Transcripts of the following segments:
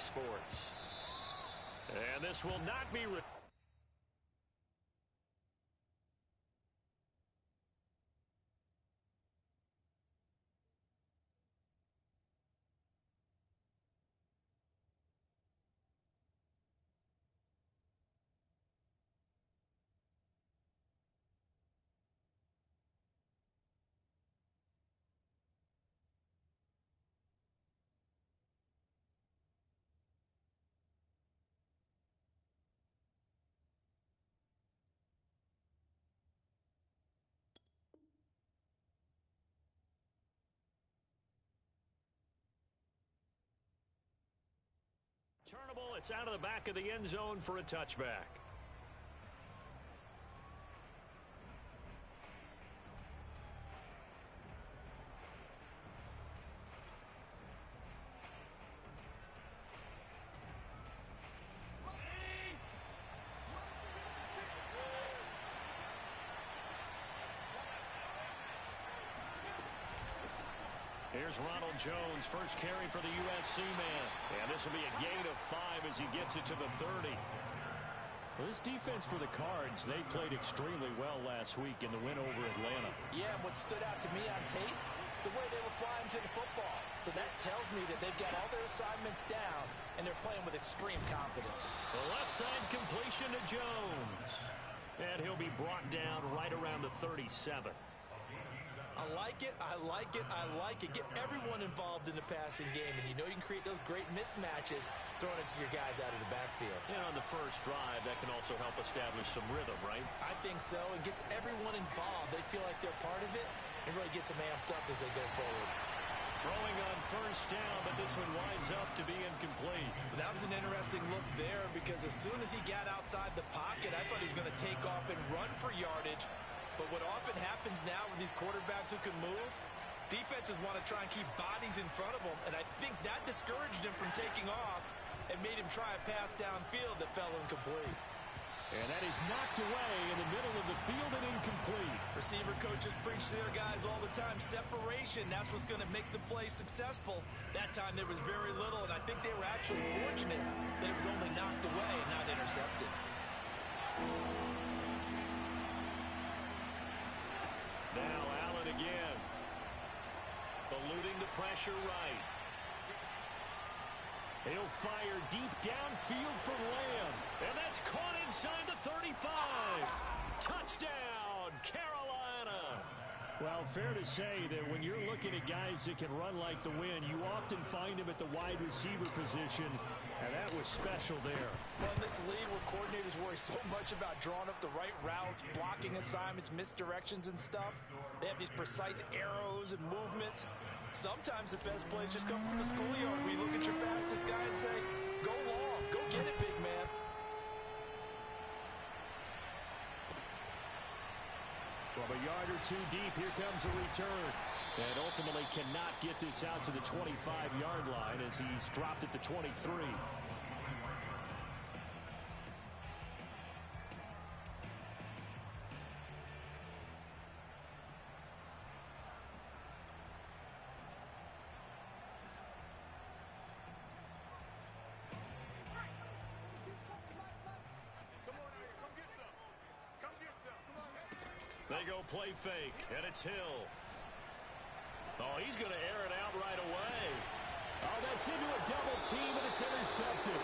Sports. And this will not be... Turnable, it's out of the back of the end zone for a touchback. Here's Ronald Jones, first carry for the USC man. And this will be a gain of 5 as he gets it to the 30. Well, this defense for the Cards, they played extremely well last week in the win over Atlanta. Yeah, and what stood out to me on tape, the way they were flying to the football. So that tells me that they've got all their assignments down, and they're playing with extreme confidence. The left side completion to Jones. And he'll be brought down right around the 37. I like it, I like it, I like it. Get everyone involved in the passing game, and you know you can create those great mismatches throwing it to your guys out of the backfield. And on the first drive, that can also help establish some rhythm, right? I think so, and gets everyone involved. They feel like they're part of it, and really gets them amped up as they go forward. Throwing on first down, but this one winds up to be incomplete. That was an interesting look there, because as soon as he got outside the pocket, I thought he was going to take off and run for yardage. But what often happens now with these quarterbacks who can move, defenses want to try and keep bodies in front of them, and I think that discouraged him from taking off and made him try a pass downfield that fell incomplete. And that is knocked away in the middle of the field and incomplete. Receiver coaches preach to their guys all the time. Separation, that's what's going to make the play successful. That time there was very little, and I think they were actually fortunate that it was only knocked away and not intercepted. Now Allen again. Eluding the pressure right. He'll fire deep downfield for Lamb. And that's caught inside the 35. Touchdown, Carolina. Well, fair to say that when you're looking at guys that can run like the wind, you often find them at the wide receiver position, and that was special there. Well, in this league where coordinators worry so much about drawing up the right routes, blocking assignments, misdirections and stuff, they have these precise arrows and movements. Sometimes the best plays just come from the schoolyard where you look at your fastest guy and say, go long, go get it, big man. From a yard or two deep, here comes a return. And ultimately cannot get this out to the 25-yard line as he's dropped at the 23. They go play fake, and it's Hill. Oh, he's going to air it out right away. Oh, that's into a double team, and it's intercepted.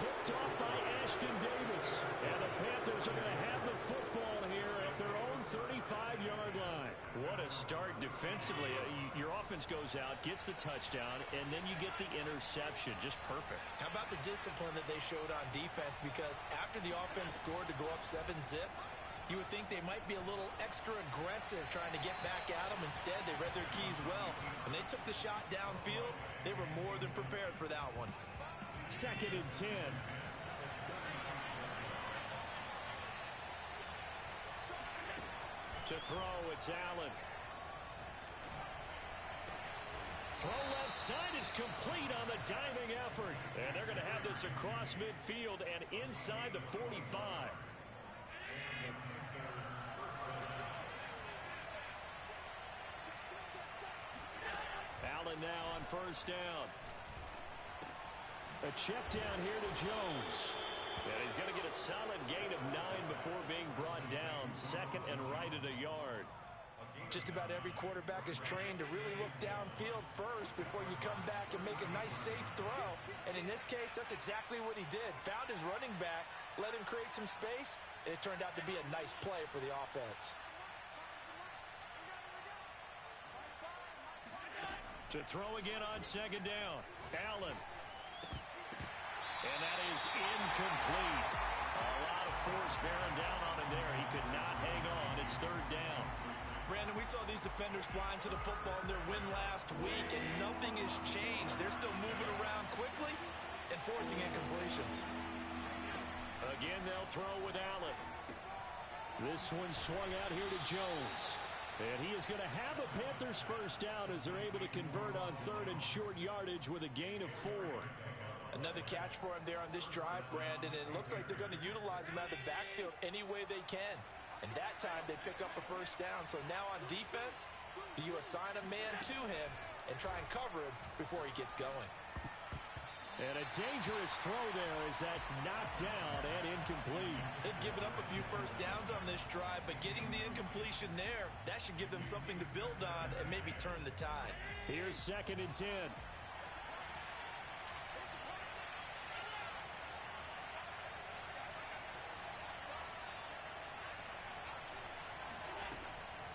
Picked off by Ashton Davis. And the Panthers are going to have the football here at their own 35-yard line. What a start defensively. Your offense goes out, gets the touchdown, and then you get the interception. Just perfect. How about the discipline that they showed on defense? Because after the offense scored to go up 7-zip, you would think they might be a little extra aggressive trying to get back at them. Instead, they read their keys well. When they took the shot downfield, they were more than prepared for that one. 2nd and 10. To throw, it's Allen. Throw left side is complete on the diving effort. And they're going to have this across midfield and inside the 45. Allen now on first down. A check down here to Jones. And he's going to get a solid gain of 9 before being brought down. Second and right at a yard. Just about every quarterback is trained to really look downfield first before you come back and make a nice, safe throw. And in this case, that's exactly what he did. Found his running back, let him create some space, and it turned out to be a nice play for the offense. To throw again on second down. Allen. And that is incomplete. A lot of force bearing down on him there. He could not hang on. It's third down. Brandon, we saw these defenders flying to the football in their win last week, and nothing has changed. They're still moving around quickly and forcing incompletions. Again, they'll throw with Allen. This one swung out here to Jones. And he is going to have a Panthers first down as they're able to convert on third and short yardage with a gain of 4. Another catch for him there on this drive, Brandon. And it looks like they're going to utilize him out of the backfield any way they can. And that time they pick up a first down. So now on defense, do you assign a man to him and try and cover him before he gets going? And a dangerous throw there as that's knocked down and incomplete. They've given up a few first downs on this drive, but getting the incompletion there, that should give them something to build on and maybe turn the tide. Here's second and 10.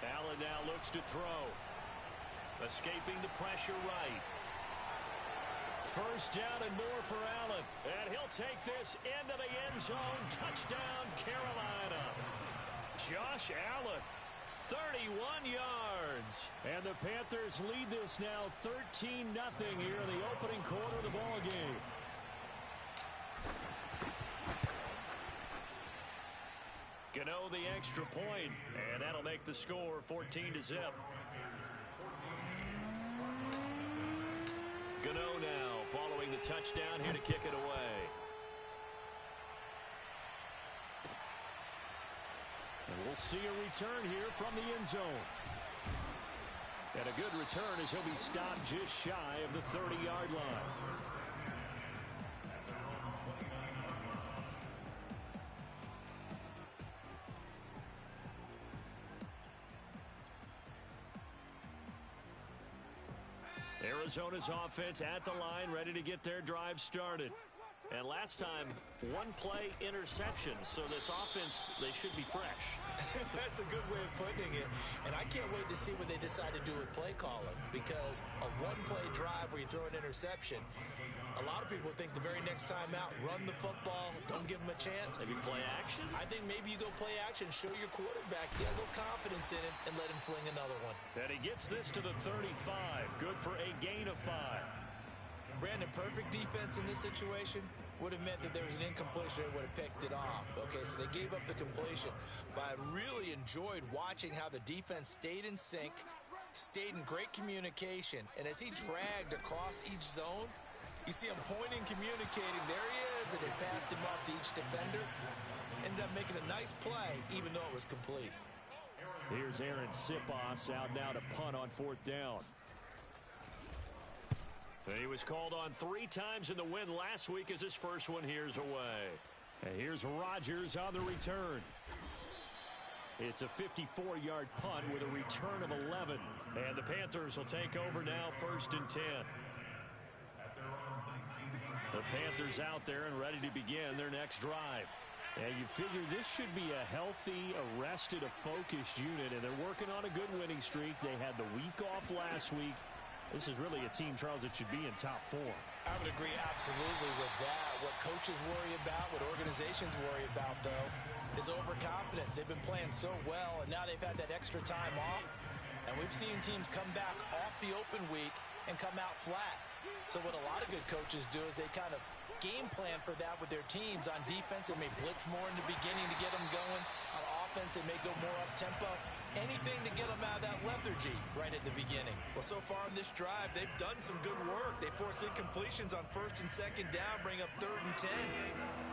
Allen now looks to throw. Escaping the pressure right. First down and more for Allen. And he'll take this into the end zone. Touchdown, Carolina. Josh Allen, 31 yards. And the Panthers lead this now 13-0 here in the opening quarter of the ball game. Gano the extra point, and that'll make the score 14-0. Gano now following the touchdown here to kick it away. And we'll see a return here from the end zone. And a good return as he'll be stopped just shy of the 30-yard line. Arizona's offense at the line, ready to get their drive started. And last time, one play interception. So this offense, they should be fresh. That's a good way of putting it. And I can't wait to see what they decide to do with play calling. Because a one-play drive where you throw an interception, a lot of people think the very next time out, run the football, don't give them a chance. Maybe play action? I think maybe you go play action, show your quarterback, get a little confidence in him, and let him fling another one. And he gets this to the 35. Good for a gain of 5. Brandon, perfect defense in this situation would have meant that there was an incompletion. They would have picked it off. Okay, so they gave up the completion. But I really enjoyed watching how the defense stayed in sync, stayed in great communication. And as he dragged across each zone, you see him pointing, communicating. There he is, and it passed him off to each defender. Ended up making a nice play, even though it was complete. Here's Aaron Sipos out now to punt on fourth down. He was called on 3 times in the win last week as his first one here's away. And here's Rodgers on the return. It's a 54-yard punt with a return of 11. And the Panthers will take over now, first and 10. The Panthers out there and ready to begin their next drive. And you figure this should be a healthy, arrested, a focused unit. And they're working on a good winning streak. They had the week off last week. This is really a team, Charles, that should be in top 4. I would agree absolutely with that. What coaches worry about, what organizations worry about, though, is overconfidence. They've been playing so well, and now they've had that extra time off. And we've seen teams come back off the open week and come out flat. So what a lot of good coaches do is they kind of game plan for that with their teams. On defense, they may blitz more in the beginning to get them going. On offense, they may go more up-tempo. Anything to get them out of that lethargy right at the beginning. Well, so far in this drive, they've done some good work. They force incompletions on first and second down, bring up third and 10.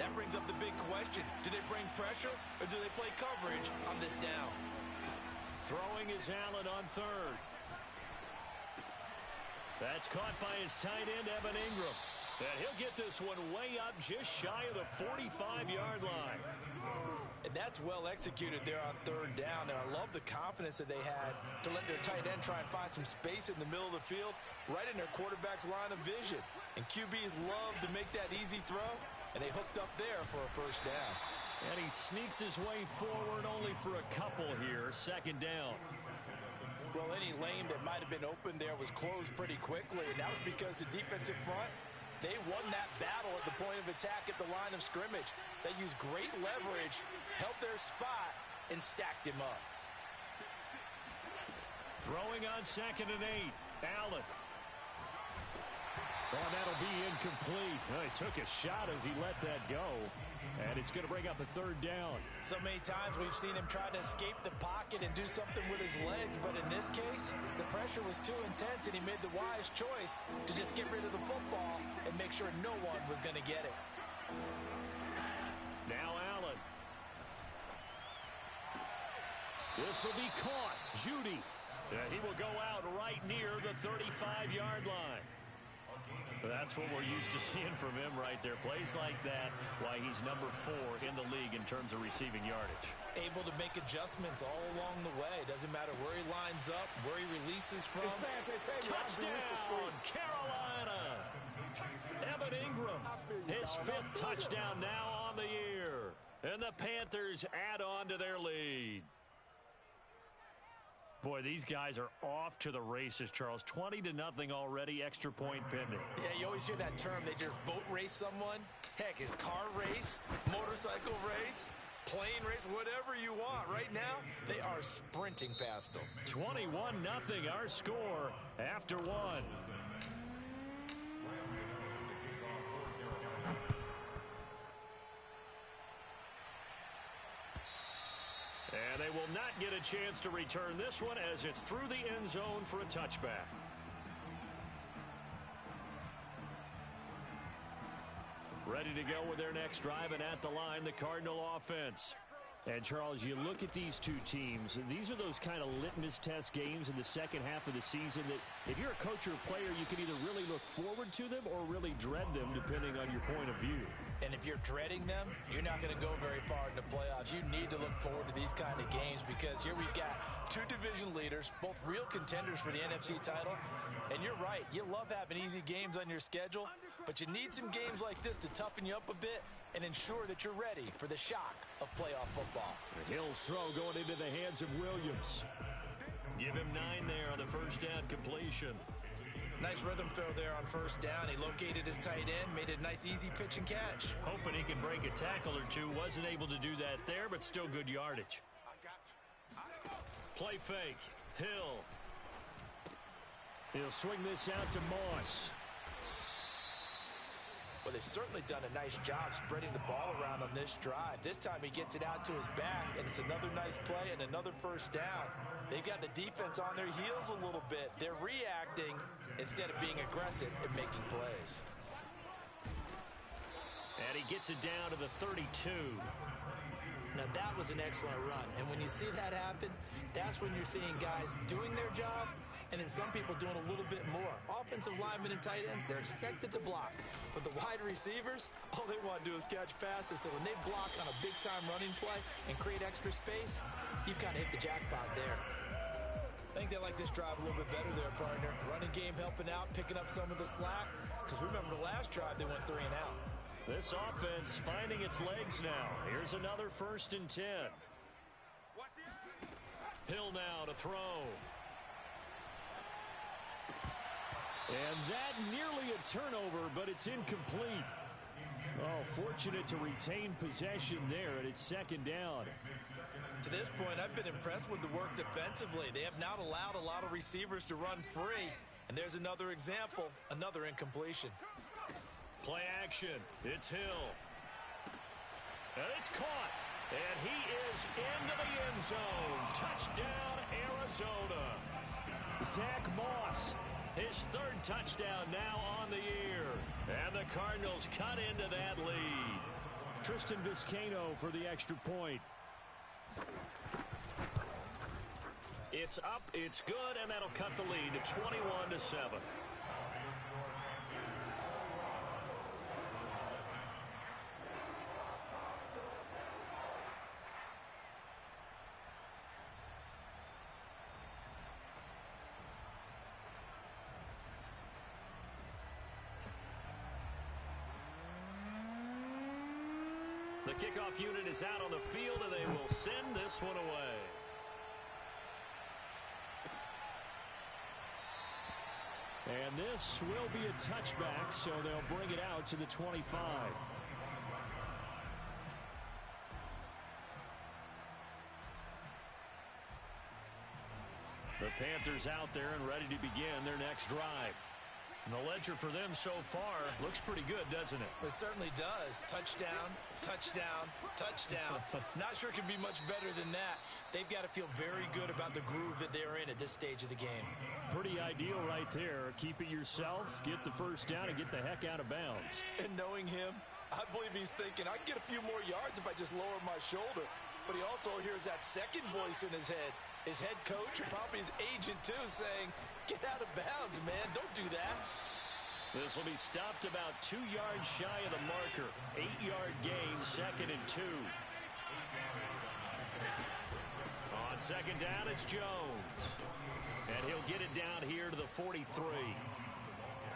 That brings up the big question. Do they bring pressure or do they play coverage on this down? Throwing is Allen on third. That's caught by his tight end, Evan Ingram. And he'll get this one way up just shy of the 45-yard line. And that's well executed there on third down. And I love the confidence that they had to let their tight end try and find some space in the middle of the field, right in their quarterback's line of vision. And QBs love to make that easy throw, and they hooked up there for a first down. And he sneaks his way forward only for a couple here. Second down. Well, any lane that might have been open there was closed pretty quickly, and that was because the defensive front, they won that battle at the point of attack at the line of scrimmage. They used great leverage, held their spot, and stacked him up. Throwing on 2nd and 8. Allen. Oh, that'll be incomplete. Well, he took a shot as he let that go. And it's going to bring up a third down. So many times we've seen him try to escape the pocket and do something with his legs, but in this case, the pressure was too intense, and he made the wise choice to just get rid of the football and make sure no one was going to get it. Now Allen. This will be caught. Judy. He will go out right near the 35-yard line. That's what we're used to seeing from him right there. Plays like that, why he's number 4 in the league in terms of receiving yardage. Able to make adjustments all along the way. Doesn't matter where he lines up, where he releases from. Touchdown, Carolina! Evan Ingram, his 5th touchdown now on the year. And the Panthers add on to their lead. Boy, these guys are off to the races, Charles. 20-0 already, extra point pending. Yeah, you always hear that term. They just boat race someone. Heck, it's car race, motorcycle race, plane race, whatever you want. Right now, they are sprinting past them. 21-0 our score after 1. And they will not get a chance to return this one as it's through the end zone for a touchback. Ready to go with their next drive, and at the line, the Cardinal offense. And, Charles, you look at these two teams, and these are those kind of litmus test games in the second half of the season that if you're a coach or a player, you can either really look forward to them or really dread them, depending on your point of view. And if you're dreading them, you're not going to go very far in the playoffs. You need to look forward to these kind of games because here we've got 2 division leaders, both real contenders for the NFC title. And you're right, you love having easy games on your schedule, but you need some games like this to toughen you up a bit and ensure that you're ready for the shock of playoff football. And Hill's throw going into the hands of Williams. Give him 9 there on the first down completion. Nice rhythm throw there on first down. He located his tight end, made it a nice easy pitch and catch. Hoping he can break a tackle or two. Wasn't able to do that there, but still good yardage. Play fake. Hill. He'll swing this out to Moss. Well, they've certainly done a nice job spreading the ball around on this drive. This time he gets it out to his back, and it's another nice play and another first down. They've got the defense on their heels a little bit. They're reacting instead of being aggressive and making plays. And he gets it down to the 32. Now, that was an excellent run. And when you see that happen, that's when you're seeing guys doing their job and then some people doing a little bit more. Offensive linemen and tight ends, they're expected to block. But the wide receivers, all they want to do is catch passes. So when they block on a big-time running play and create extra space, you've kind of hit the jackpot there. I think they like this drive a little bit better there, partner. Running game helping out, picking up some of the slack. Because remember the last drive, they went 3 and out. This offense finding its legs now. Here's another 1st and 10. Hill now to throw. And that nearly a turnover, but it's incomplete. Oh, fortunate to retain possession there, and it's 2nd down. To this point, I've been impressed with the work defensively. They have not allowed a lot of receivers to run free. And there's another example, another incompletion. Play action. It's Hill. And it's caught. And he is into the end zone. Touchdown, Arizona. Zach Moss, his 3rd touchdown now on the year. And the Cardinals cut into that lead. Tristan Vizcaino for the extra point. It's up, it's good, and that'll cut the lead to 21-7. The kickoff unit is out on the field, and they will send this one away. And this will be a touchback, so they'll bring it out to the 25. The Panthers out there and ready to begin their next drive. And the ledger for them so far looks pretty good, doesn't it? It certainly does. Touchdown, touchdown, touchdown. Not sure it can be much better than that. They've got to feel very good about the groove that they're in at this stage of the game. Pretty ideal right there. Keep it yourself, get the first down, and get the heck out of bounds. And knowing him, I believe he's thinking, I can get a few more yards if I just lower my shoulder. But he also hears that second voice in his head. His head coach and probably his agent, too, saying, get out of bounds, man. Don't do that. This will be stopped about 2 yards shy of the marker. 8-yard gain, 2nd and 2. On second down, it's Jones. And he'll get it down here to the 43.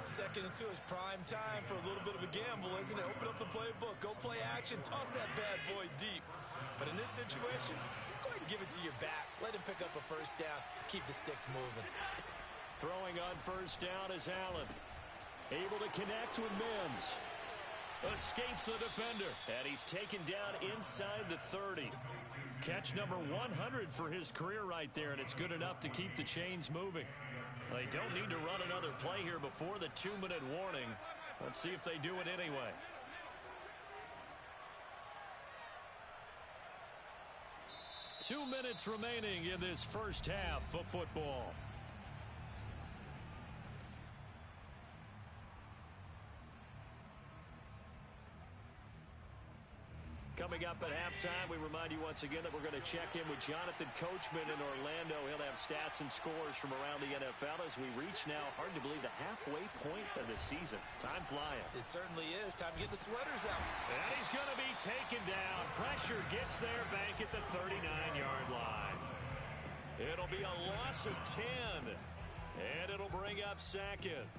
2nd and 2 is prime time for a little bit of a gamble, isn't it? Open up the playbook, go play action, toss that bad boy deep. But in this situation, go ahead and give it to your back. Let him pick up a first down. Keep the sticks moving. Throwing on first down is Allen. Able to connect with Mims. Escapes the defender. And he's taken down inside the 30. Catch number 100 for his career right there, and it's good enough to keep the chains moving. They don't need to run another play here before the 2-minute warning. Let's see if they do it anyway. Two minutes remaining in this first half of football. Coming up at halftime, we remind you once again that we're going to check in with Jonathan Coachman in Orlando. He'll have stats and scores from around the NFL as we reach now, hard to believe, the halfway point of the season. Time flying. It certainly is. Time to get the sweaters out. And he's going to be taken down. Pressure gets there, bank at the 39-yard line. It'll be a loss of 10, and it'll bring up 2nd.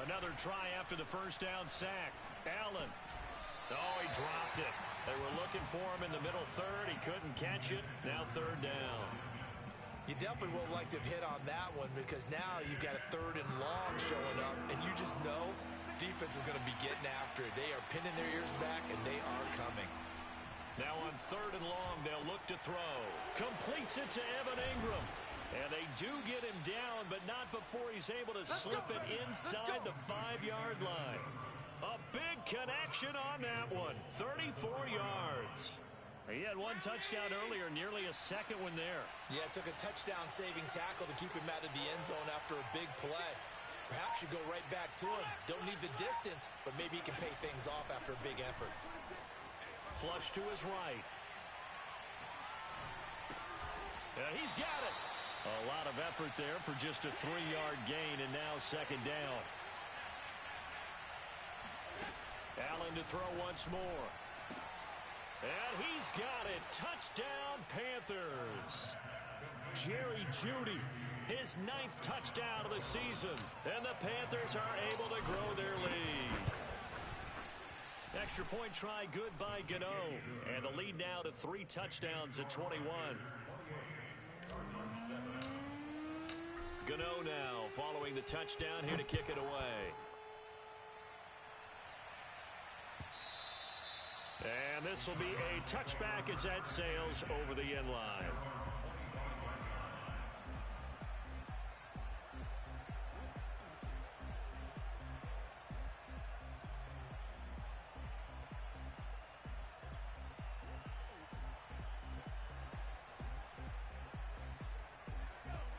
Another try after the first down sack. Allen. Oh, he dropped it. They were looking for him in the middle third. He couldn't catch it. Now 3rd down. You definitely would like to have hit on that one because now you've got a 3rd and long showing up, and you just know defense is going to be getting after it. They are pinning their ears back, and they are coming. Now on 3rd and long, they'll look to throw. Completes it to Evan Ingram. And they do get him down, but not before he's able to slip it inside the 5-yard line. A big connection on that one. 34 yards. He had one touchdown earlier, nearly a second one there. Yeah, it took a touchdown-saving tackle to keep him out of the end zone after a big play. Perhaps you go right back to him. Don't need the distance, but maybe he can pay things off after a big effort. Flush to his right. He's got it. A lot of effort there for just a 3-yard gain, and now 2nd down. Allen to throw once more. And he's got it. Touchdown, Panthers. Jerry Jeudy, his 9th touchdown of the season. And the Panthers are able to grow their lead. Extra point try good by Gano. And the lead now to 3 touchdowns at 21. Gano now following the touchdown here to kick it away. And this will be a touchback as that sails over the end line.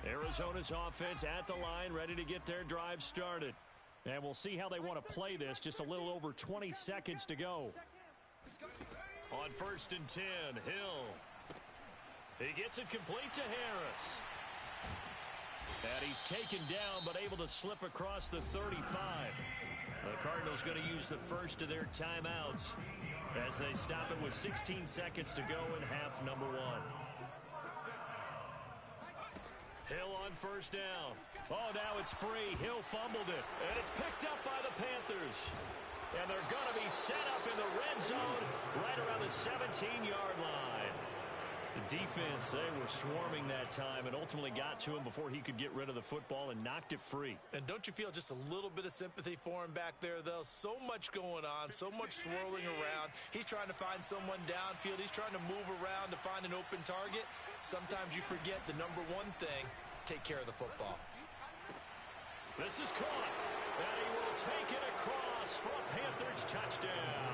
Arizona's offense at the line, ready to get their drive started. And we'll see how they want to play this. Just a little over 20 seconds to go. On 1st and 10, Hill. He gets it complete to Harris. And he's taken down, but able to slip across the 35. The Cardinals going to use the first of their timeouts as they stop it with 16 seconds to go in half number 1. Hill on first down. Oh, now it's free. Hill fumbled it. And it's picked up by the Panthers. And they're going to be set up in the red zone right around the 17-yard line. The defense, they were swarming that time and ultimately got to him before he could get rid of the football and knocked it free. And don't you feel just a little bit of sympathy for him back there, though? So much going on, so much swirling around. He's trying to find someone downfield. He's trying to move around to find an open target. Sometimes you forget the number one thing, take care of the football. This is caught, and he will take it across for a Panthers touchdown.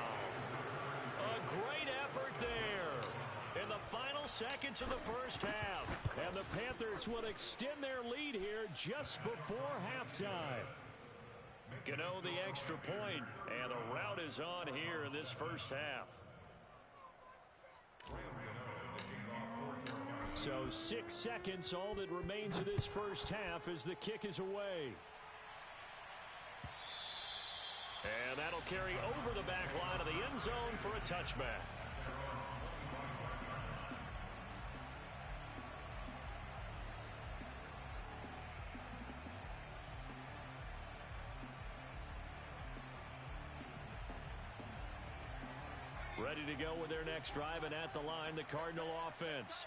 A great effort there in the final seconds of the first half. And the Panthers will extend their lead here just before halftime. Gano the extra point, and the route is on here in this first half. So 6 seconds, all that remains of this first half as the kick is away. And that'll carry over the back line of the end zone for a touchback. Ready to go with their next drive, and at the line, the Cardinal offense.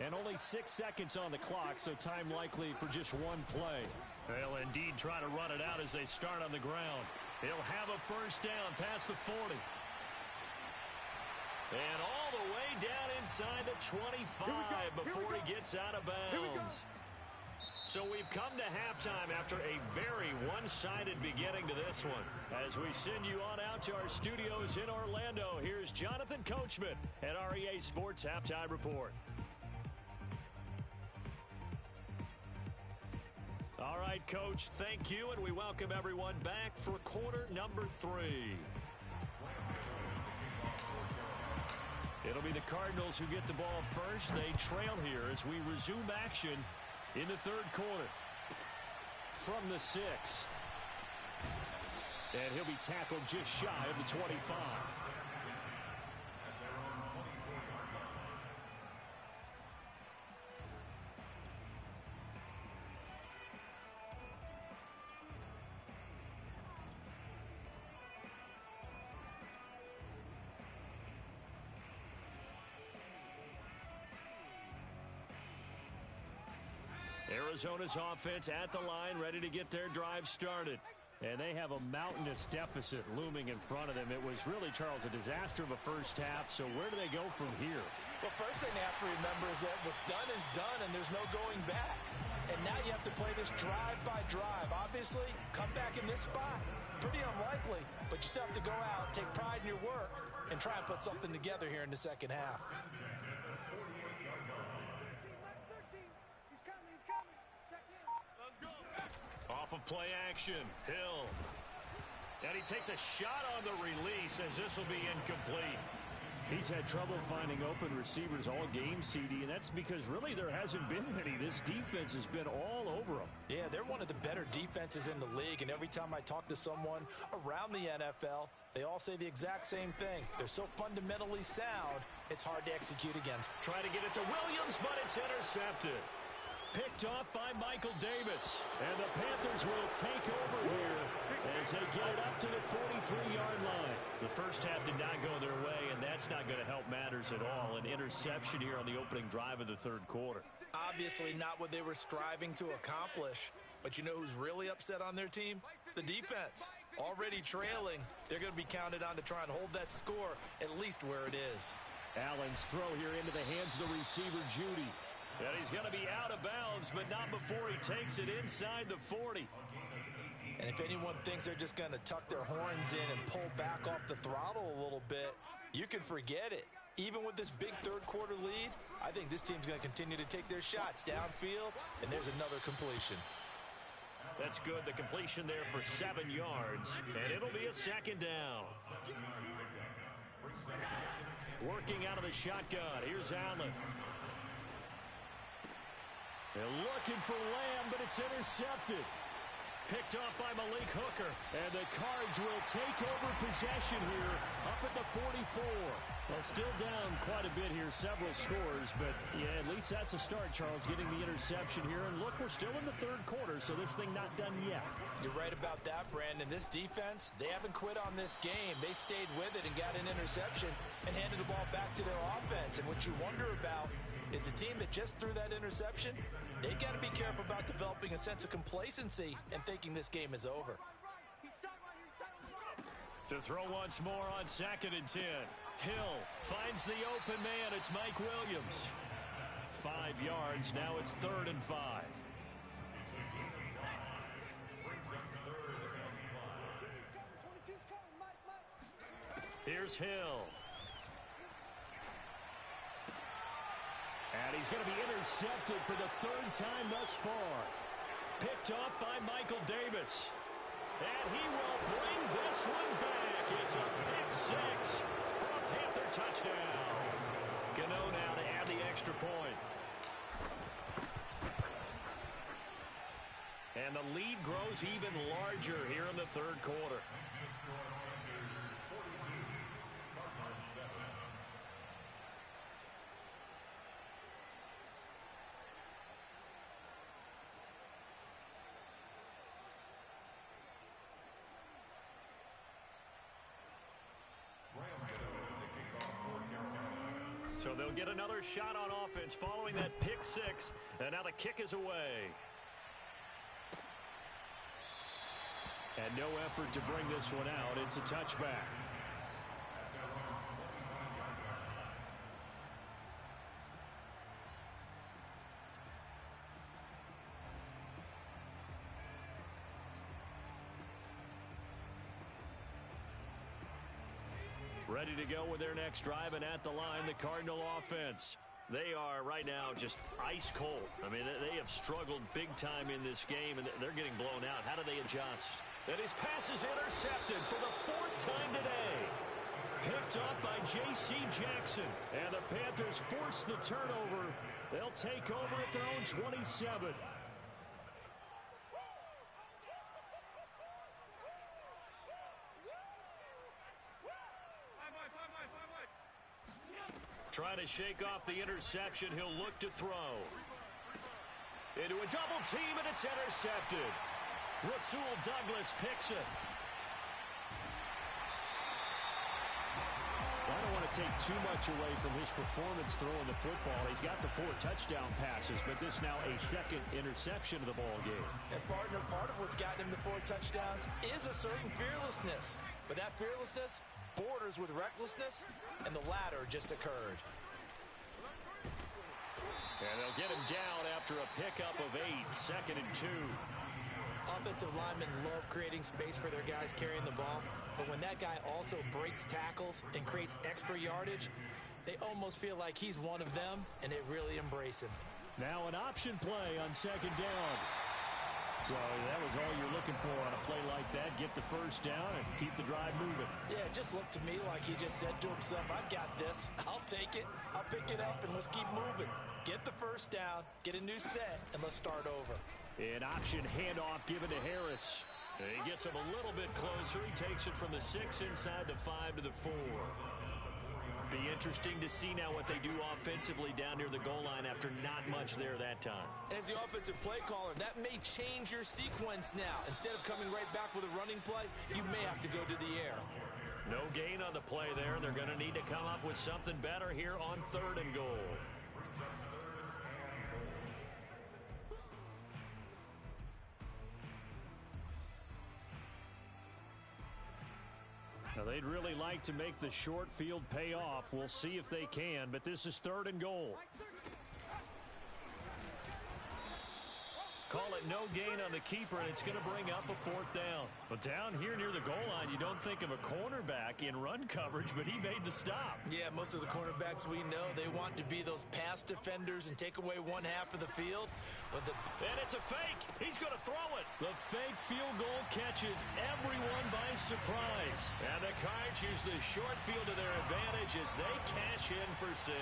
And only 6 seconds on the clock, so time likely for just one play. They'll indeed try to run it out as they start on the ground. He'll have a first down past the 40. And all the way down inside the 25 before he gets out of bounds. So we've come to halftime after a very one-sided beginning to this one. As we send you on out to our studios in Orlando, here's Jonathan Coachman at REA Sports Halftime Report. All right, Coach, thank you, and we welcome everyone back for quarter number 3. It'll be the Cardinals who get the ball first. They trail here as we resume action in the third quarter. From the 6. And he'll be tackled just shy of the 25. Arizona's offense at the line, ready to get their drive started. And they have a mountainous deficit looming in front of them. It was really, Charles, a disaster of a first half. So where do they go from here? Well, first thing they have to remember is that what's done is done, and there's no going back. And now you have to play this drive by drive. Obviously, come back in this spot, pretty unlikely. But you still have to go out, take pride in your work, and try and put something together here in the second half. Off of play action, Hill. And he takes a shot on the release as this will be incomplete. He's had trouble finding open receivers all game, CD, and that's because really there hasn't been many. This defense has been all over them. Yeah, they're one of the better defenses in the league, and every time I talk to someone around the NFL, they all say the exact same thing. They're so fundamentally sound, it's hard to execute against. Try to get it to Williams, but it's intercepted. Picked off by Michael Davis. And the Panthers will take over here as they get it up to the 43-yard line. The first half did not go their way, and that's not going to help matters at all. An interception here on the opening drive of the third quarter. Obviously not what they were striving to accomplish. But you know who's really upset on their team? The defense. Already trailing. They're going to be counted on to try and hold that score at least where it is. Allen's throw here into the hands of the receiver, Judy. And he's going to be out of bounds, but not before he takes it inside the 40. And if anyone thinks they're just going to tuck their horns in and pull back off the throttle a little bit, you can forget it. Even with this big third quarter lead, I think this team's going to continue to take their shots downfield, and there's another completion. That's good. The completion there for 7 yards, and it'll be a second down. Working out of the shotgun. Here's Allen. They're looking for Lamb, but it's intercepted. Picked off by Malik Hooker. And the Cards will take over possession here up at the 44. Well, still down quite a bit here, several scores. But, yeah, at least that's a start, Charles, getting the interception here. And, look, we're still in the third quarter, so this thing not done yet. You're right about that, Brandon. This defense, they haven't quit on this game. They stayed with it and got an interception and handed the ball back to their offense. And what you wonder about is the team that just threw that interception, they got to be careful about developing a sense of complacency and thinking this game is over. To throw once more on 2nd and 10. Hill finds the open man. It's Mike Williams. 5 yards. Now it's 3rd and 5. Here's Hill. And he's going to be intercepted for the 3rd time thus far. Picked off by Michael Davis. And he will bring this one back. It's a pick 6 for a Panther touchdown. Gano now to add the extra point. And the lead grows even larger here in the 3rd quarter. So they'll get another shot on offense following that pick 6. And now the kick is away. And no effort to bring this one out. It's a touchback. Ready to go with their next drive, and at the line, the Cardinal offense. They are right now just ice cold. I mean, they have struggled big time in this game, and they're getting blown out. How do they adjust? And his pass is intercepted for the 4th time today. Picked up by J.C. Jackson. And the Panthers force the turnover. They'll take over at their own 27. Trying to shake off the interception. He'll look to throw. Into a double team, and it's intercepted. Rasul Douglas picks it. I don't want to take too much away from his performance throwing the football. He's got the 4 touchdown passes, but this now a 2nd interception of the ball game. And partner, part of what's gotten him the 4 touchdowns is a certain fearlessness. But that fearlessness borders with recklessness, and the latter just occurred. And they'll get him down after a pickup of 8, 2nd and 2. Offensive linemen love creating space for their guys carrying the ball, but when that guy also breaks tackles and creates extra yardage, they almost feel like he's one of them, and they really embrace him. Now an option play on 2nd down. So that was all you're looking for on a play like that. Get the 1st down and keep the drive moving. Yeah, it just looked to me like he just said to himself, I've got this. I'll take it. I'll pick it up, and let's keep moving. Get the 1st down, get a new set, and let's start over. An option handoff given to Harris. He gets him a little bit closer. He takes it from the 6 inside the 5 to the 4. Be interesting to see now what they do offensively down near the goal line after not much there that time. As the offensive play caller, that may change your sequence now. Instead of coming right back with a running play, you may have to go to the air. No gain on the play there. They're going to need to come up with something better here on 3rd and goal. Now, they'd really like to make the short field pay off. We'll see if they can, but this is 3rd and goal. Call it no gain on the keeper, and it's going to bring up a 4th down. But down here near the goal line, you don't think of a cornerback in run coverage, but he made the stop. Yeah, most of the cornerbacks we know, they want to be those pass defenders and take away one half of the field. And it's a fake. He's going to throw it. The fake field goal catches everyone by surprise. And the Cards use the short field to their advantage as they cash in for 6.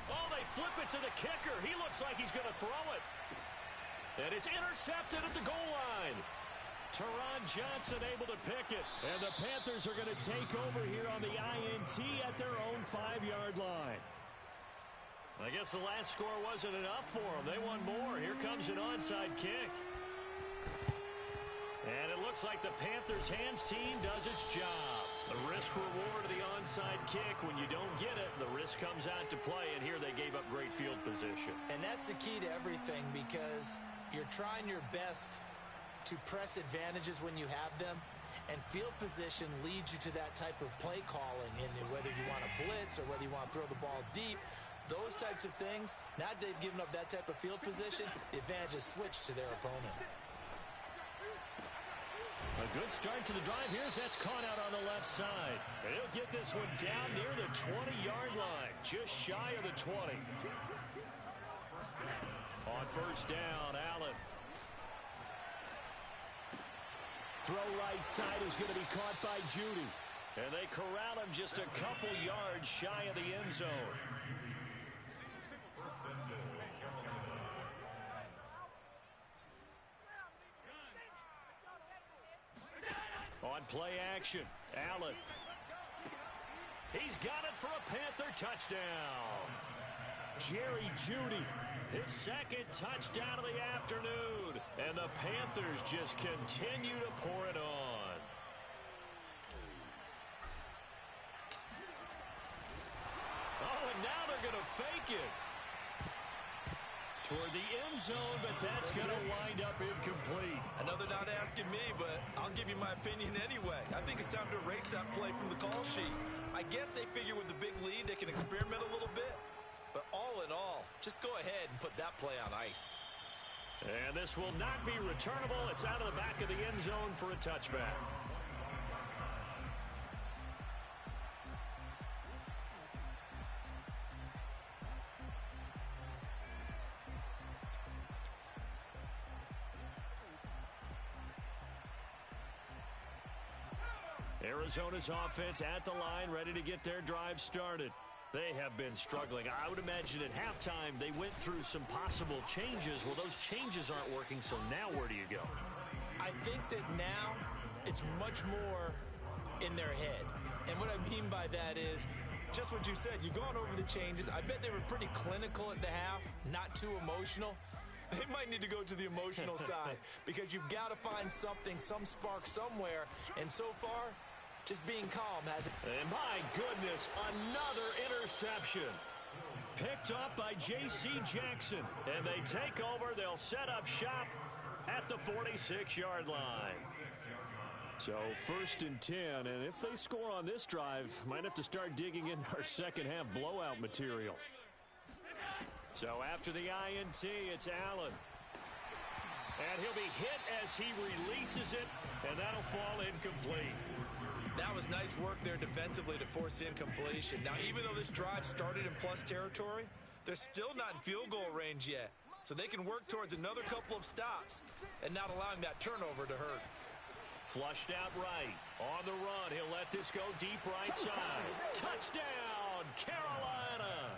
Oh, they flip it to the kicker. He looks like he's going to throw it. And it's intercepted at the goal line. Teron Johnson able to pick it. And the Panthers are going to take over here on the INT at their own 5-yard line. I guess the last score wasn't enough for them. They want more. Here comes an onside kick. And it looks like the Panthers' hands team does its job. The risk-reward of the onside kick. When you don't get it, the risk comes out to play. And here they gave up great field position. And that's the key to everything, because you're trying your best to press advantages when you have them, and field position leads you to that type of play calling, and whether you want to blitz or whether you want to throw the ball deep, those types of things. Now they've given up that type of field position, the advantage is switched to their opponent. A good start to the drive here as that's caught out on the left side. And he'll get this one down near the 20-yard line, just shy of the 20. On first down, Allen. Throw right side is going to be caught by Judy. And they corral him just a couple yards shy of the end zone. On play action, Allen. He's got it for a Panther touchdown. Jerry Judy, his second touchdown of the afternoon. And the Panthers just continue to pour it on. Oh, and now they're going to fake it toward the end zone, but that's going to wind up incomplete. I know they're not asking me, but I'll give you my opinion anyway. I think it's time to erase that play from the call sheet. I guess they figure with the big lead they can experiment a little bit. But all in all, just go ahead and put that play on ice. And this will not be returnable. It's out of the back of the end zone for a touchback. Arizona's offense at the line, ready to get their drive started. They have been struggling. I would imagine at halftime they went through some possible changes. Well, those changes aren't working, so now where do you go? I think that now it's much more in their head. And what I mean by that is just what you said. You've gone over the changes. I bet they were pretty clinical at the half, not too emotional. They might need to go to the emotional side because you've got to find something, some spark somewhere. And so far, just being calm has it. And my goodness, another interception. Picked up by J.C. Jackson. And they take over. They'll set up shop at the 46-yard line. So 1st and 10. And if they score on this drive, might have to start digging in our second half blowout material. So after the INT, it's Allen. And he'll be hit as he releases it. And that'll fall incomplete. That was nice work there defensively to force incompletion. Now, even though this drive started in plus territory, they're still not in field goal range yet. So they can work towards another couple of stops and not allowing that turnover to hurt. Flushed out right. On the run, he'll let this go deep right side. Touchdown, Carolina!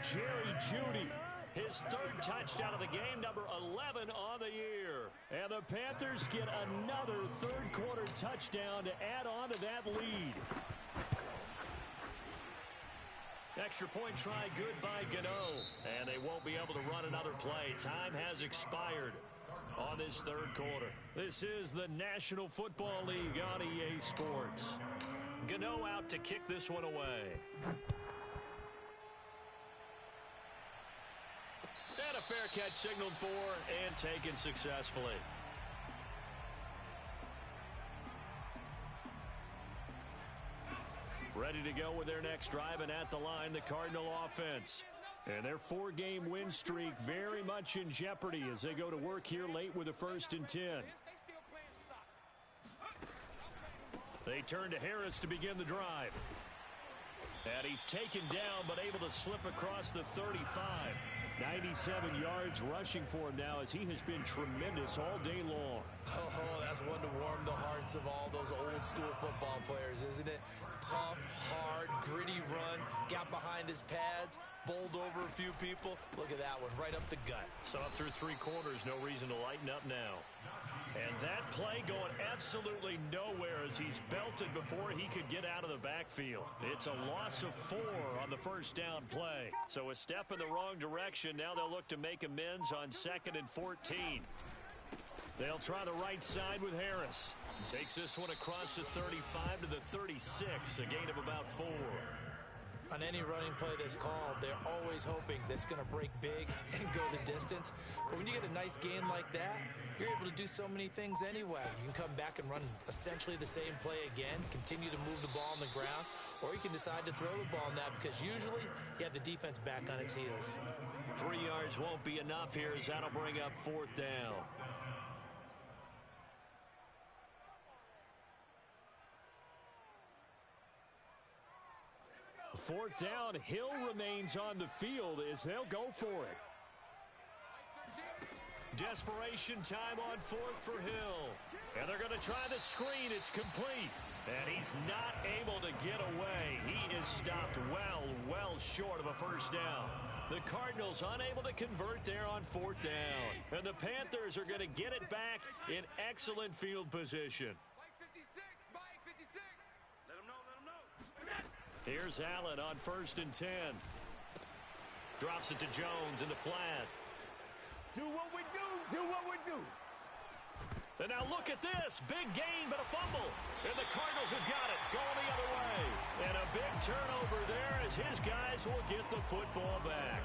Jerry Judy, his 3rd touchdown of the game, number 11 on the year. And the Panthers get another 3rd quarter touchdown to add on to that lead. Extra point try good by Gano. And they won't be able to run another play. Time has expired on this 3rd quarter. This is the National Football League on EA Sports. Gano out to kick this one away. And a fair catch signaled for and taken successfully. Ready to go with their next drive, and at the line, the Cardinal offense. And their 4-game win streak very much in jeopardy as they go to work here late with a 1st and 10. They turn to Harris to begin the drive. And he's taken down but able to slip across the 35. 97 yards rushing for him now, as he has been tremendous all day long. Oh, that's one to warm the hearts of all those old school football players, isn't it? Tough, hard, gritty run, got behind his pads, bowled over a few people. Look at that one, right up the gut. So up through 3 quarters, no reason to lighten up now. And that play going absolutely nowhere as he's belted before he could get out of the backfield. It's a loss of 4 on the first down play. So a step in the wrong direction. Now they'll look to make amends on 2nd and 14. They'll try the right side with Harris. Takes this one across the 35 to the 36, a gain of about 4. On any running play that's called, they're always hoping that it's going to break big and go the distance. But when you get a nice game like that, you're able to do so many things anyway. You can come back and run essentially the same play again, continue to move the ball on the ground, or you can decide to throw the ball now because usually you have the defense back on its heels. 3 yards won't be enough here as that'll bring up 4th down. Fourth down, Hill remains on the field as they'll go for it. Desperation time on 4th for Hill. And they're going to try the screen. It's complete. And he's not able to get away. He is stopped well short of a first down. The Cardinals unable to convert there on 4th down. And the Panthers are going to get it back in excellent field position. Here's Allen on 1st and 10. Drops it to Jones in the flat. Do what we do. Do what we do. And now look at this. Big gain, but a fumble. And the Cardinals have got it. Going the other way. And a big turnover there as his guys will get the football back.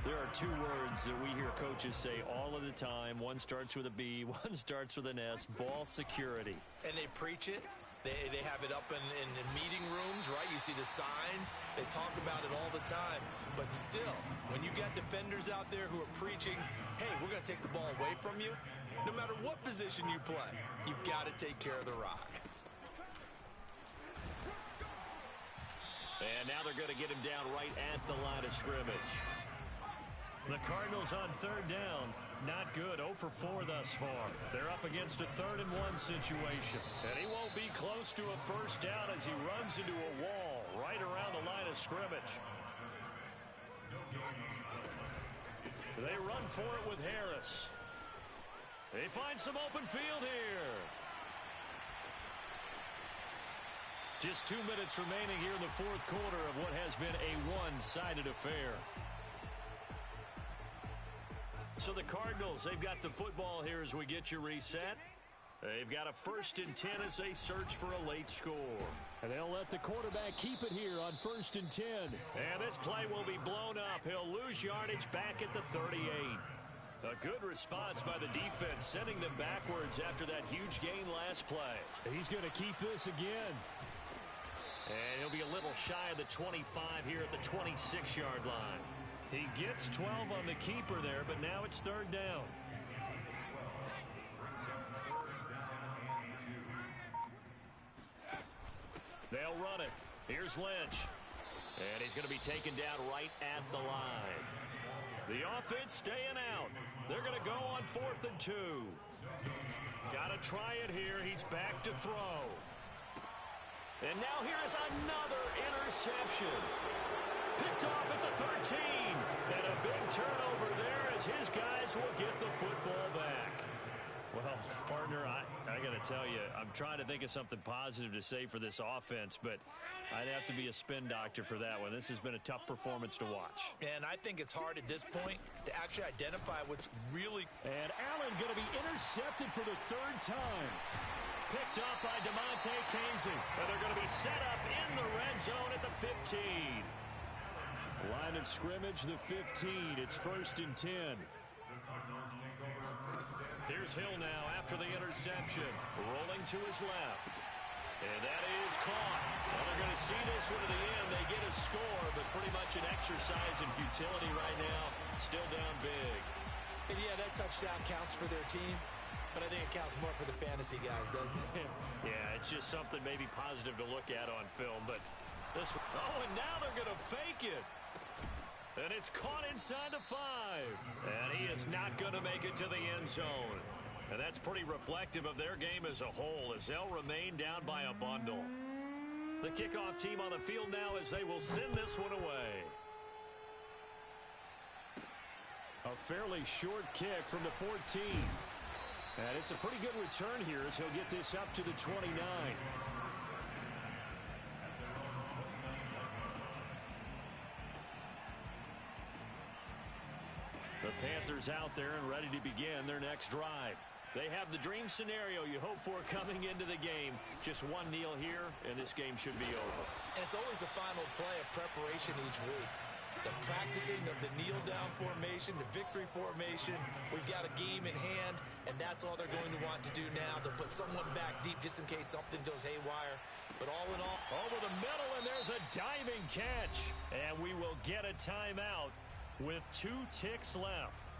There are 2 words that we hear coaches say all of the time. One starts with a B, one starts with an S. Ball security. And they preach it. They have it up in meeting rooms, right? You see the signs. They talk about it all the time. But still, when you got defenders out there who are preaching, hey, we're going to take the ball away from you, no matter what position you play, you've got to take care of the rock. And now they're going to get him down right at the line of scrimmage. The Cardinals on 3rd down. Not good. 0 for 4 thus far. They're up against a 3rd and 1 situation. And he won't be close to a first down as he runs into a wall right around the line of scrimmage. They run for it with Harris. They find some open field here. Just 2 minutes remaining here in the 4th quarter of what has been a one-sided affair. So the Cardinals, they've got the football here as we get you reset. They've got a 1st and 10 as they search for a late score. And they'll let the quarterback keep it here on 1st and 10. And this play will be blown up. He'll lose yardage back at the 38. A good response by the defense, sending them backwards after that huge gain last play. He's going to keep this again. And he'll be a little shy of the 25 here at the 26-yard line. He gets 12 on the keeper there, but now it's 3rd down. They'll run it. Here's Lynch. And he's going to be taken down right at the line. The offense staying out. They're going to go on 4th and 2. Got to try it here. He's back to throw. And now here's another interception. Picked off at the 13. And a big turnover there as his guys will get the football back. Well, partner, I got to tell you, I'm trying to think of something positive to say for this offense, but I'd have to be a spin doctor for that one. This has been a tough performance to watch. And I think it's hard at this point to actually identify what's really... And Allen going to be intercepted for the 3rd time. Picked up by DeMonte Casey. And they're going to be set up in the red zone at the 15. Line of scrimmage, the 15. It's 1st and 10. Here's Hill now after the interception. Rolling to his left. And that is caught. Well, they're going to see this one to the end. They get a score, but pretty much an exercise in futility right now. Still down big. And yeah, that touchdown counts for their team, but I think it counts more for the fantasy guys, doesn't it? Yeah, it's just something maybe positive to look at on film, but this... Oh, and now they're going to fake it. And it's caught inside the 5. And he is not going to make it to the end zone. And that's pretty reflective of their game as a whole, as they'll remain down by a bundle. The kickoff team on the field now as they will send this one away. A fairly short kick from the 14. And it's a pretty good return here as he'll get this up to the 29. The Panthers out there and ready to begin their next drive. They have the dream scenario you hope for coming into the game. Just one kneel here, and this game should be over. And it's always the final play of preparation each week. The practicing of the kneel-down formation, the victory formation. We've got a game in hand, and that's all they're going to want to do now. They'll put someone back deep just in case something goes haywire. But all in all, over the middle, and there's a diving catch. And we will get a timeout with 2 ticks left.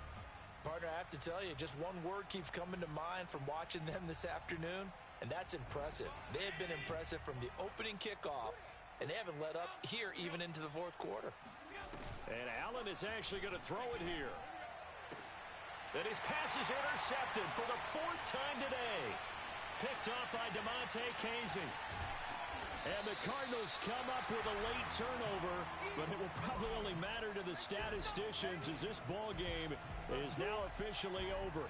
Partner, I have to tell you, just one word keeps coming to mind from watching them this afternoon, and that's impressive. They have been impressive from the opening kickoff, and they haven't let up here even into the fourth quarter. And Allen is actually going to throw it here. And his pass is intercepted for the 4th time today. Picked off by DeMonte Casey. And the Cardinals come up with a late turnover, but it will probably only matter to the statisticians as this ball game is now officially over.